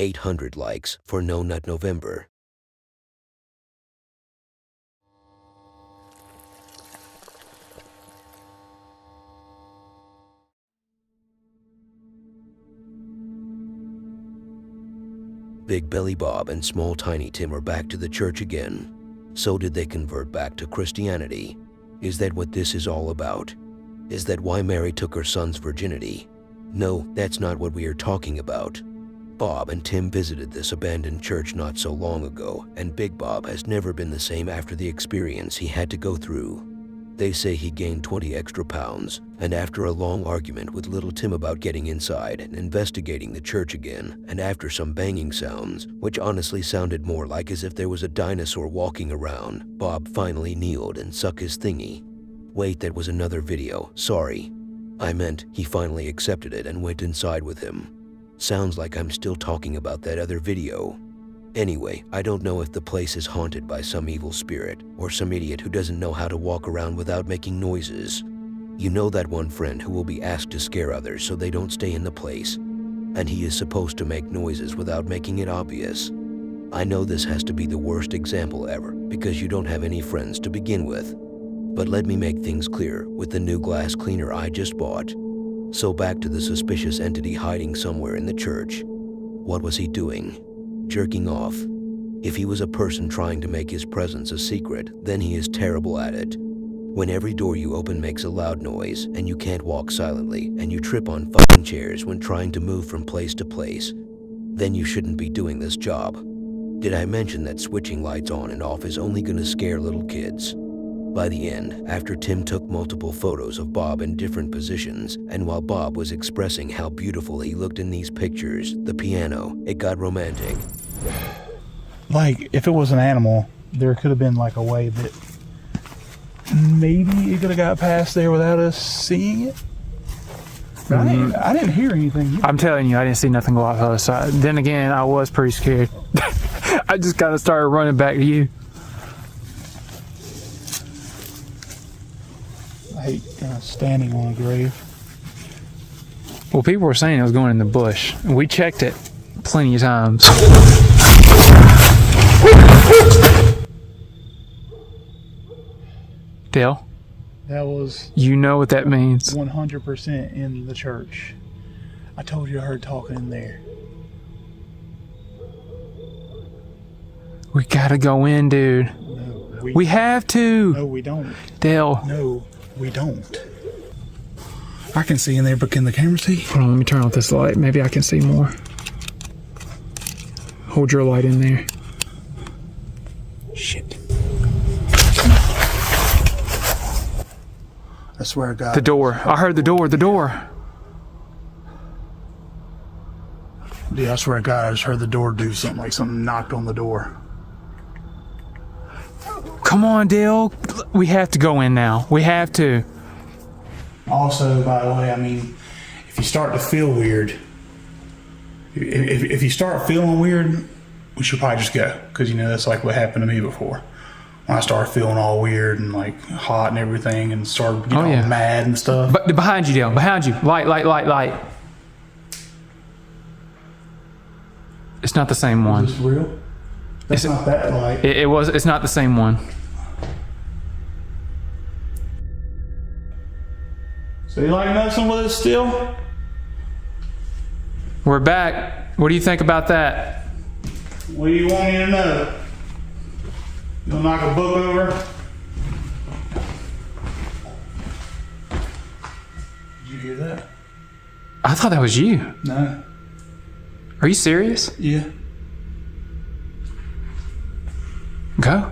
800 likes for No Nut November. Big Belly Bob and Small Tiny Tim are back to the church again. So did they convert back to Christianity? Is that what this is all about? Is that why Mary took her son's virginity? No, that's not what we are talking about. Bob and Tim visited this abandoned church not so long ago, and Big Bob has never been the same after the experience he had to go through. They say he gained 20 extra pounds, and after a long argument with little Tim about getting inside and investigating the church again, and after some banging sounds, which honestly sounded more like as if there was a dinosaur walking around, Bob finally kneeled and sucked his thingy. Wait, that was another video, sorry. I meant he finally accepted it and went inside with him. Sounds like I'm still talking about that other video. Anyway, I don't know if the place is haunted by some evil spirit or some idiot who doesn't know how to walk around without making noises. You know that one friend who will be asked to scare others so they don't stay in the place, and he is supposed to make noises without making it obvious. I know this has to be the worst example ever because you don't have any friends to begin with. But let me make things clear with the new glass cleaner I just bought. So back to the suspicious entity hiding somewhere in the church. What was he doing? Jerking off. If he was a person trying to make his presence a secret, then he is terrible at it. When every door you open makes a loud noise, and you can't walk silently, and you trip on fucking chairs when trying to move from place to place, then you shouldn't be doing this job. Did I mention that switching lights on and off is only gonna scare little kids? By the end, after Tim took multiple photos of Bob in different positions, and while Bob was expressing how beautiful he looked in these pictures, the piano, it got romantic. Like, if it was an animal, there could have been like a way that maybe it could have got past there without us seeing it. But I didn't hear anything. I'm telling you, I didn't see nothing go off the other side. Then again, I was pretty scared. I just kind of started running back to you. I hate standing on a grave. Well, people were saying it was going in the bush. And we checked it plenty of times. Dale? That was... You know what that means. 100% in the church. I told you I heard talking in there. We gotta go in, dude. No, we have to. No, we don't. Dale. No, we don't. I can see in there, but can the camera see? Hold on, let me turn off this light. Maybe I can see more. Hold your light in there. Shit. I swear to God. The door. I heard the door. The door. Dude, I swear to God, I just heard the door do something, like something knocked on the door. Come on, Dale. We have to go in now. We have to. Also, by the way, I mean, if you start to feel weird, if you start feeling weird, we should probably just go. Because, you know, that's like what happened to me before. When I started feeling all weird and like hot and everything and started getting all mad and stuff. But behind you, Dale. Behind you. Light. It's not the same one. Is this real? That's not that light. It's not the same one. So you like messing with us still? We're back. What do you think about that? What do you want me to know? You gonna knock a book over? Did you hear that? I thought that was you. No. Are you serious? Yeah. Go.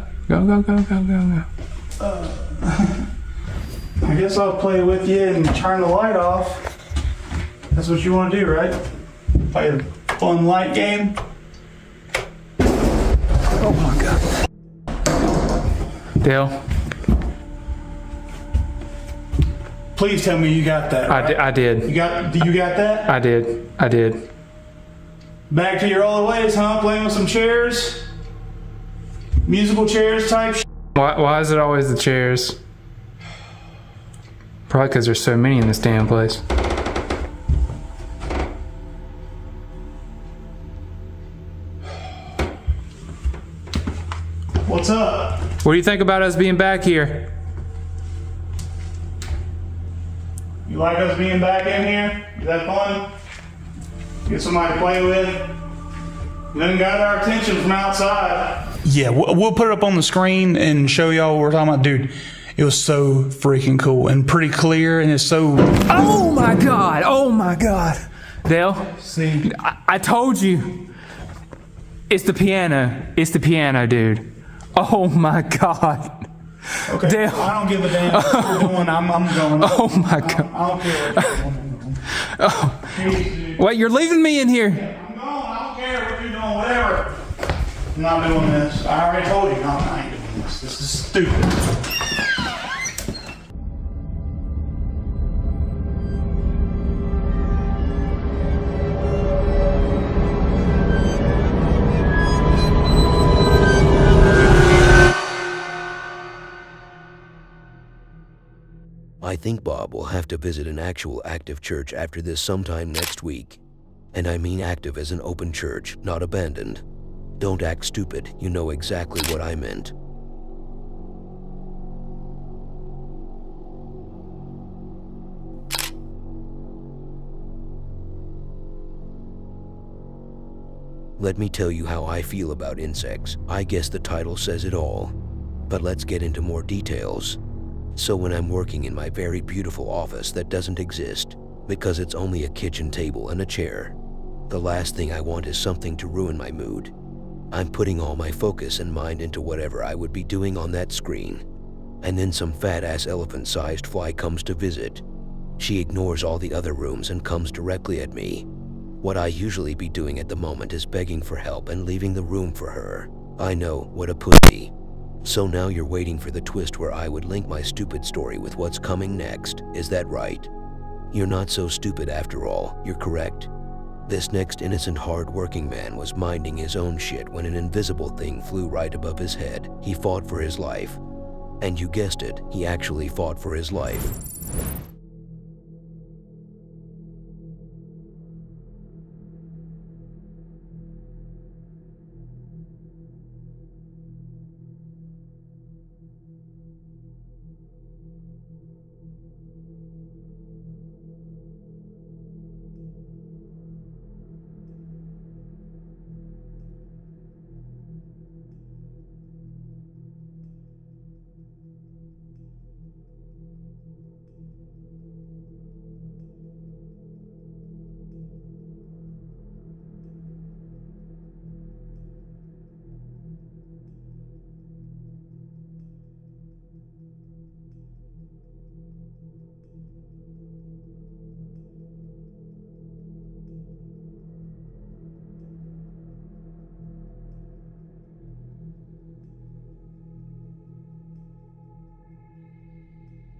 I guess I'll play with you and turn the light off. That's what you want to do, right? Play a fun light game. Oh my God. Dale. Please tell me you got that. Right? I did. You got that? I did. Back to your old ways, huh? Playing with some chairs? Musical chairs type shit? Why is it always the chairs? Probably because there's so many in this damn place. What's up? What do you think about us being back here? You like us being back in here? Is that fun? Get somebody to play with? You done got our attention from outside. Yeah, we'll put it up on the screen and show y'all what we're talking about. Dude, it was so freaking cool and pretty clear, and it's so... Oh my God! Oh my God! Dale, See? I told you. It's the piano. It's the piano, dude. Oh my God. Okay, Dale. I don't give a damn what you're doing. I'm going. Oh my God. I don't care what you're doing. Oh. Wait, you're leaving me in here. I'm going. I don't care what you're doing. Whatever. I'm not doing this. I already told you. No, I ain't doing this. This is stupid. I think Bob will have to visit an actual active church after this sometime next week. And I mean active as an open church, not abandoned. Don't act stupid, you know exactly what I meant. Let me tell you how I feel about insects. I guess the title says it all. But let's get into more details. So when I'm working in my very beautiful office that doesn't exist, because it's only a kitchen table and a chair, the last thing I want is something to ruin my mood. I'm putting all my focus and mind into whatever I would be doing on that screen. And then some fat-ass elephant-sized fly comes to visit. She ignores all the other rooms and comes directly at me. What I usually be doing at the moment is begging for help and leaving the room for her. I know, what a pussy. So now you're waiting for the twist where I would link my stupid story with what's coming next, is that right? You're not so stupid after all, you're correct. This next innocent hard-working man was minding his own shit when an invisible thing flew right above his head. He fought for his life. And you guessed it, he actually fought for his life.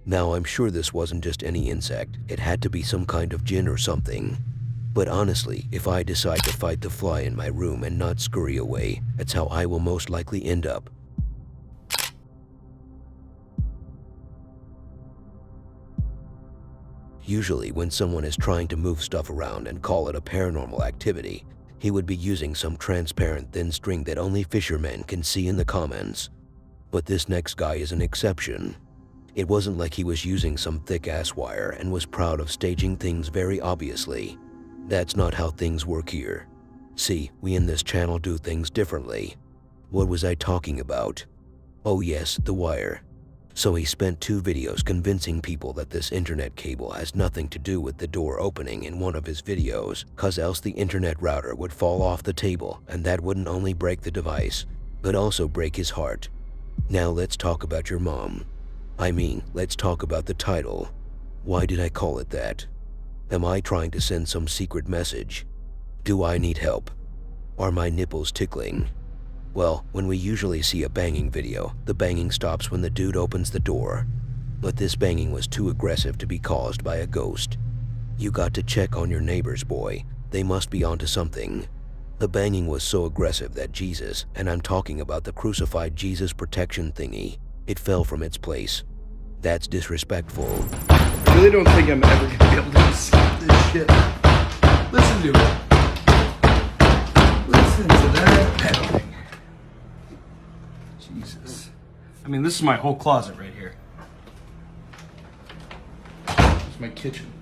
Now I'm sure this wasn't just any insect, it had to be some kind of jinn or something. But honestly, if I decide to fight the fly in my room and not scurry away, that's how I will most likely end up. Usually when someone is trying to move stuff around and call it a paranormal activity, he would be using some transparent thin string that only fishermen can see in the comments. But this next guy is an exception. It wasn't like he was using some thick-ass wire and was proud of staging things very obviously. That's not how things work here. See, we in this channel do things differently. What was I talking about? Oh yes, the wire. So he spent 2 videos convincing people that this internet cable has nothing to do with the door opening in one of his videos, cause else the internet router would fall off the table and that wouldn't only break the device, but also break his heart. Now let's talk about your mom. I mean, let's talk about the title. Why did I call it that? Am I trying to send some secret message? Do I need help? Are my nipples tickling? Well, when we usually see a banging video, the banging stops when the dude opens the door. But this banging was too aggressive to be caused by a ghost. You got to check on your neighbors, boy. They must be onto something. The banging was so aggressive that Jesus, and I'm talking about the crucified Jesus protection thingy, it fell from its place. That's disrespectful. I really don't think I'm ever gonna be able to escape this shit. Listen to it. Listen to that pedaling. Jesus. I mean, this is my whole closet right here. This is my kitchen.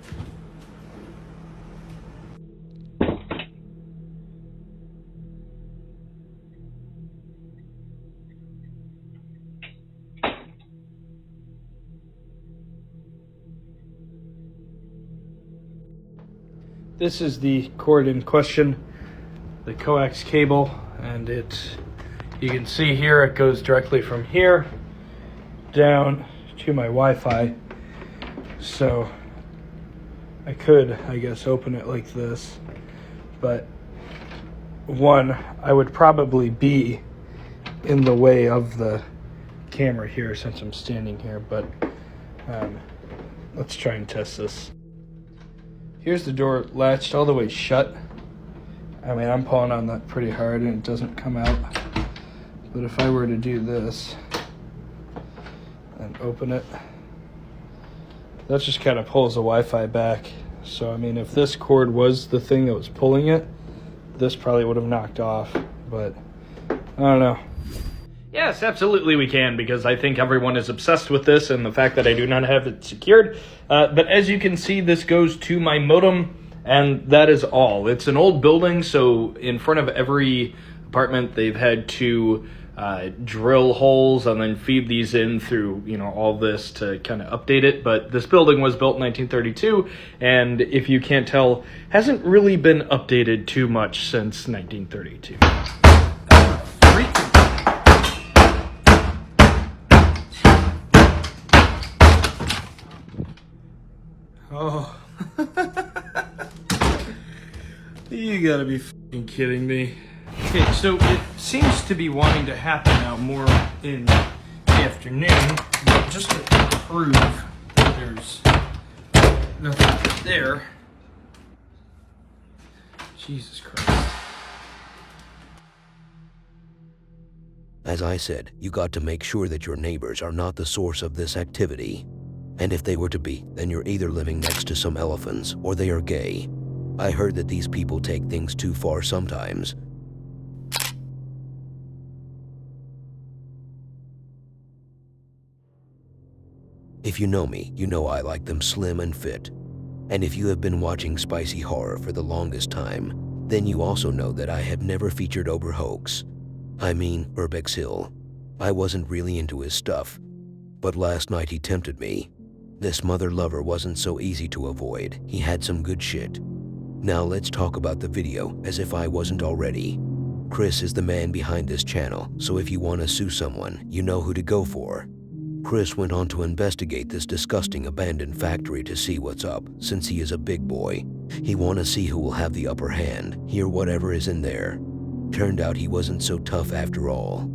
This is the cord in question, the coax cable, and you can see here it goes directly from here down to my Wi-Fi. So I could, I guess, open it like this, but one, I would probably be in the way of the camera here since I'm standing here, but let's try and test this. Here's the door latched all the way shut. I mean, I'm pulling on that pretty hard and it doesn't come out. But if I were to do this and open it, that just kind of pulls the Wi-Fi back. So, I mean, if this cord was the thing that was pulling it, this probably would have knocked off. But, I don't know. Yes, absolutely we can, because I think everyone is obsessed with this and the fact that I do not have it secured. But as you can see, this goes to my modem, and that is all. It's an old building, so in front of every apartment, they've had to drill holes and then feed these in through, all this to kind of update it. But this building was built in 1932, and if you can't tell, hasn't really been updated too much since 1932. Oh. You gotta be fucking kidding me. Okay, so it seems to be wanting to happen now more in the afternoon, but just to prove that there's nothing there. Jesus Christ. As I said, you got to make sure that your neighbors are not the source of this activity. And if they were to be, then you're either living next to some elephants or they are gay. I heard that these people take things too far sometimes. If you know me, you know I like them slim and fit. And if you have been watching spicy horror for the longest time, then you also know that I have never featured Oberhoeks. I mean, Urbex Hill. I wasn't really into his stuff, but last night he tempted me. This mother lover wasn't so easy to avoid. He had some good shit. Now let's talk about the video, as if I wasn't already. Chris is the man behind this channel, so if you want to sue someone, you know who to go for. Chris went on to investigate this disgusting abandoned factory to see what's up, since he is a big boy. He want to see who will have the upper hand, hear whatever is in there. Turned out he wasn't so tough after all.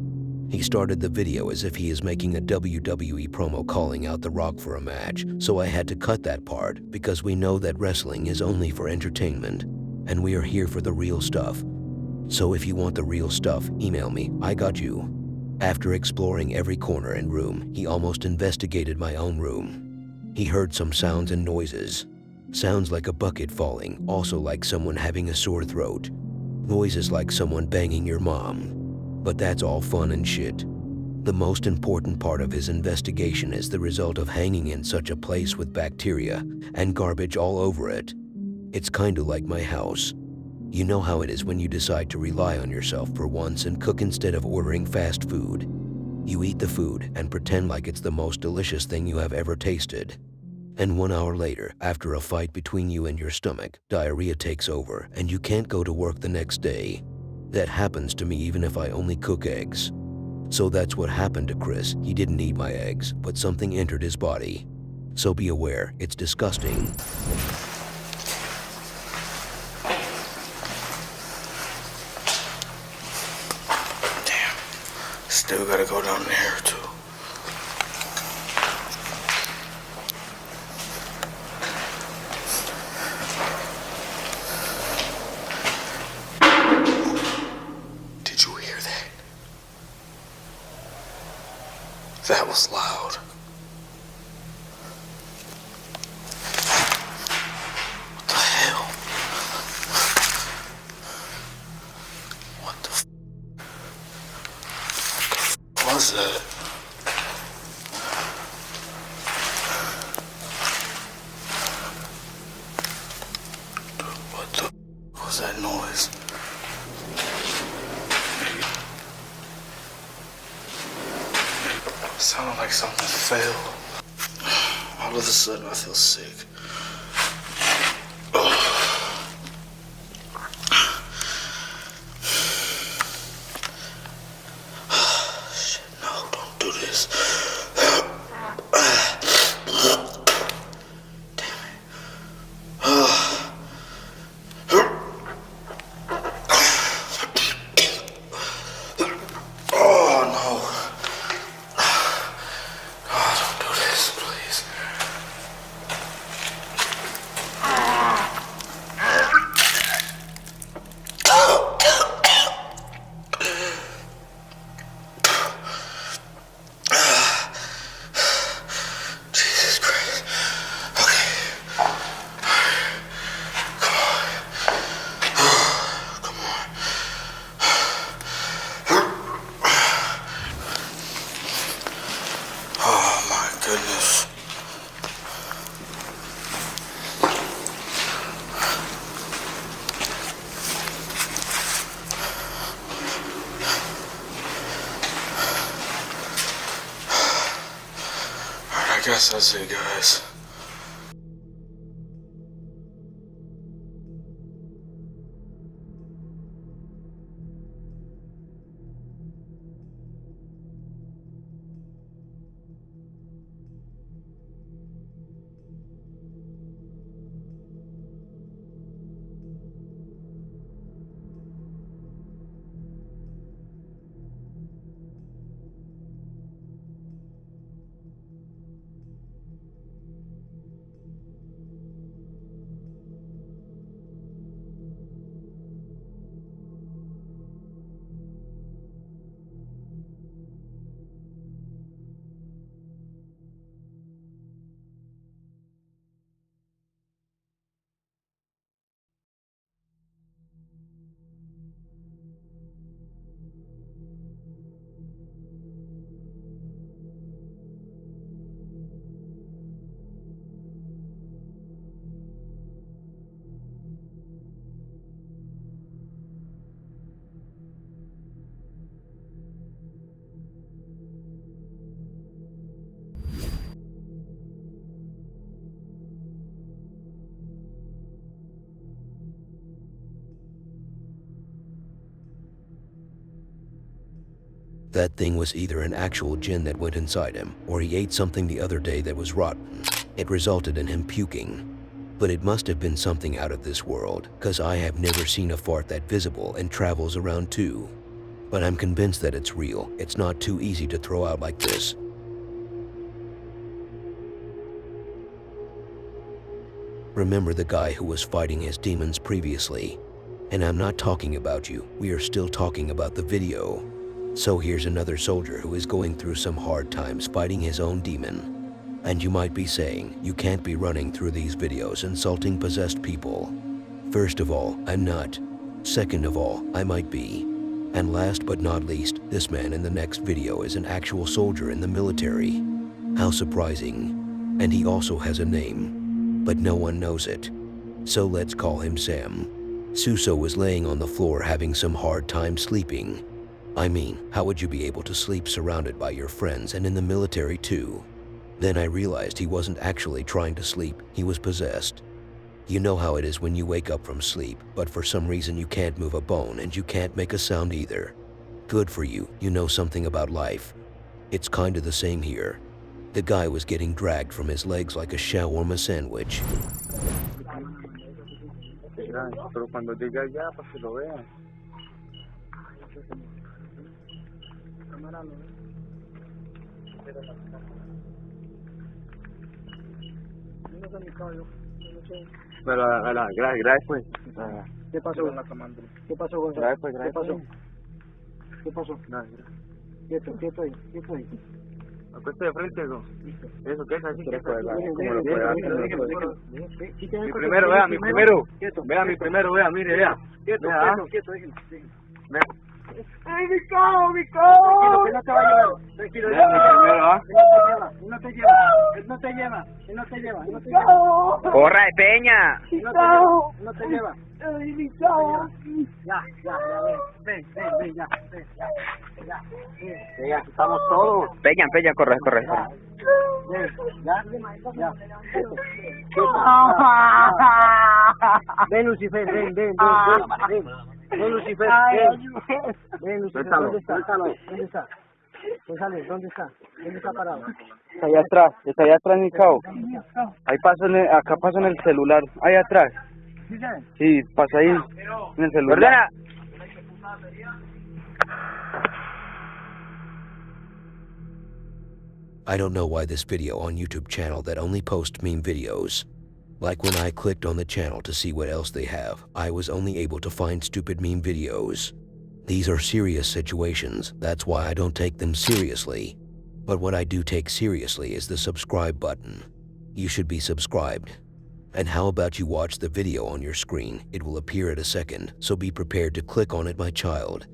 He started the video as if he is making a WWE promo calling out The Rock for a match, so I had to cut that part because we know that wrestling is only for entertainment, and we are here for the real stuff. So if you want the real stuff, email me, I got you. After exploring every corner and room, he almost investigated my own room. He heard some sounds and noises. Sounds like a bucket falling, also like someone having a sore throat. Noises like someone banging your mom. But that's all fun and shit. The most important part of his investigation is the result of hanging in such a place with bacteria and garbage all over it. It's kinda like my house. You know how it is when you decide to rely on yourself for once and cook instead of ordering fast food. You eat the food and pretend like it's the most delicious thing you have ever tasted. And 1 hour later, after a fight between you and your stomach, diarrhea takes over and you can't go to work the next day. That happens to me even if I only cook eggs. So that's what happened to Chris. He didn't eat my eggs, but something entered his body. So be aware, it's disgusting. Damn, still gotta go down there too. That was loud. What the hell? What the f was What's that? What the? What's that noise? It sounded like something fell. All of a sudden, I feel sick. Shit, no, don't do this. Goodness. Alright, I guess that's it, guys. That thing was either an actual jinn that went inside him, or he ate something the other day that was rotten. It resulted in him puking. But it must have been something out of this world, cause I have never seen a fart that visible and travels around too. But I'm convinced that it's real. It's not too easy to throw out like this. Remember the guy who was fighting his demons previously? And I'm not talking about you. We are still talking about the video. So here's another soldier who is going through some hard times fighting his own demon. And you might be saying, you can't be running through these videos insulting possessed people. First of all, I'm not. Second of all, I might be. And last but not least, this man in the next video is an actual soldier in the military. How surprising. And he also has a name. But no one knows it. So let's call him Sam. Suso was laying on the floor having some hard time sleeping. I mean, how would you be able to sleep surrounded by your friends and in the military too? Then I realized he wasn't actually trying to sleep, he was possessed. You know how it is when you wake up from sleep, but for some reason you can't move a bone and you can't make a sound either. Good for you, you know something about life. It's kinda the same here. The guy was getting dragged from his legs like a shawarma sandwich. Pero cuando llegue allá, para que lo vean. Pero gracias pues. ¿Qué pasó? ¿Qué pasó, Gonzalo? Gracias pues, gracias. ¿Qué pasó? ¿Qué pasó? Nada, quieto ahí. Acuérdate de frente, ¿no? Eso, ¿qué es así? ¿Cómo lo puede hacer? Mi primero, vea, mi primero. Vea, mi primero, vea, mire, vea. Quieto, déjelo. ¡Ay, mi codo! ¡Tranquilo, que no se va a llevar. Tranquilo, primero, ¿ah? Él no te lleva, él no te lleva, él no te lleva, él no te lleva. ¡Corra de peña! Él no te lleva. Ya, ven, ya, ya, estamos todos. Peña, corre. Ven, ya. Ven, Lucifer, ven, Lucifer, ven, Lucifer, ¿dónde está? ¿Dónde está parado? Está allá atrás, mi cabo. Ahí acá paso en el celular, ahí atrás. Sí, pasa ahí, en el celular. ¡Ordena! I don't know why this video on YouTube channel that only posts meme videos. Like when I clicked on the channel to see what else they have, I was only able to find stupid meme videos. These are serious situations, that's why I don't take them seriously. But what I do take seriously is the subscribe button. You should be subscribed. And how about you watch the video on your screen? It will appear at a second, so be prepared to click on it, my child.